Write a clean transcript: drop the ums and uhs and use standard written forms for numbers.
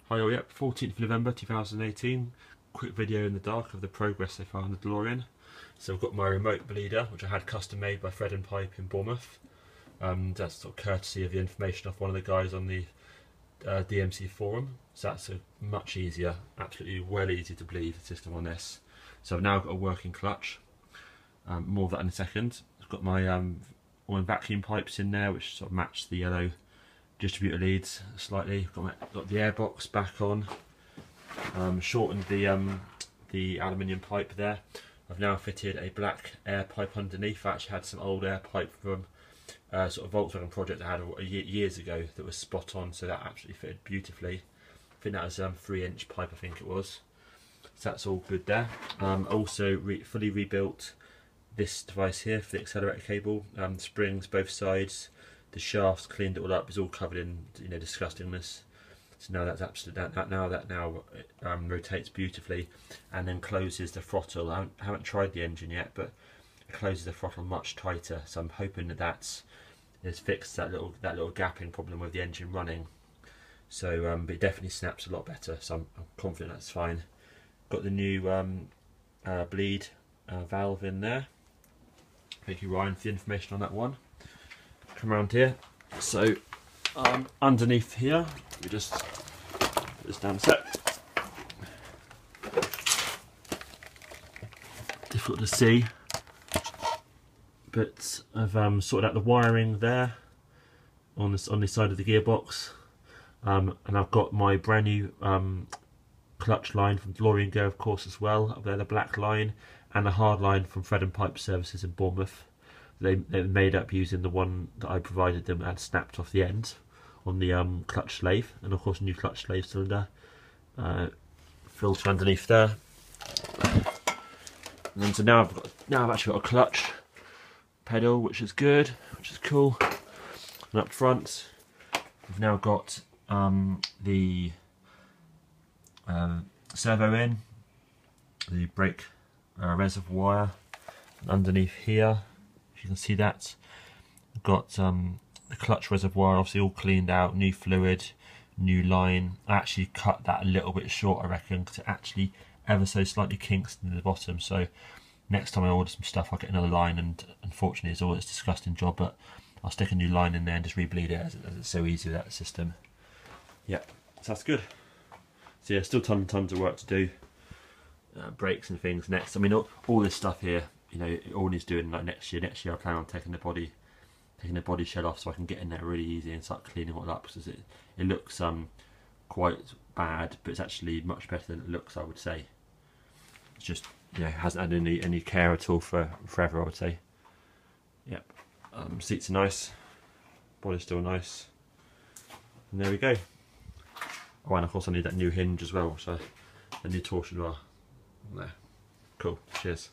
Hi all, yep, 14th of November 2018. Quick video in the dark of the progress so far on the DeLorean. So I've got my remote bleeder, which I had custom made by Fred and Pipe in Bournemouth. That's sort of courtesy of the information off one of the guys on the DMC forum. So that's a much easier, absolutely well easier to bleed system on this. So I've now got a working clutch. More of that in a second. I've got my all vacuum pipes in there, which sort of match the yellow distributor leads slightly. Got the airbox back on. Shortened the aluminium pipe there. I've now fitted a black air pipe underneath. I actually had some old air pipe from sort of Volkswagen project I had years ago that was spot on, so that absolutely fitted beautifully. I think that was 3-inch pipe, I think it was. So that's all good there. Also fully rebuilt this device here for the accelerator cable. Springs both sides. The shafts, cleaned it all up. It's all covered in disgustingness. So now that's absolutely that rotates beautifully, and then closes the throttle. I haven't tried the engine yet, but it closes the throttle much tighter. So I'm hoping that has fixed that little gapping problem with the engine running. So but it definitely snaps a lot better. So I'm confident that's fine. Got the new bleed valve in there. Thank you, Ryan, for the information on that one. Come around here. So underneath here, we just put this down a sec. Difficult to see, but I've sorted out the wiring there on this side of the gearbox, and I've got my brand new clutch line from DeLorean Go, of course, as well. Up there, the black line, and a hard line from Fred and Pipe Services in Bournemouth. They made up using the one that I provided them and snapped off the end on the clutch slave, and of course a new clutch slave cylinder filter underneath there. And then so now I've actually got a clutch pedal, which is good, which is cool. And up front, we've now got the servo in, the brake reservoir, and underneath here. You can see that I've got the clutch reservoir obviously all cleaned out, new fluid, new line. I actually cut that a little bit short, I reckon, because it actually ever so slightly kinks in the bottom. So next time I order some stuff, I'll get another line, and unfortunately it's all this disgusting job, but I'll stick a new line in there and just rebleed it, as it's so easy with that system. Yep, so that's good. So yeah, still tons of work to do. Brakes and things next. I mean, all this stuff here, it all needs doing like next year. Next year I plan on taking the body shell off so I can get in there really easy and start cleaning all up, because it looks quite bad, but it's actually much better than it looks, I would say. It's just, it hasn't had any care at all for forever, I would say. Yep. Seats are nice, body's still nice, and there we go. Oh, and of course I need that new hinge as well, so a new torsion bar there. Cool, cheers.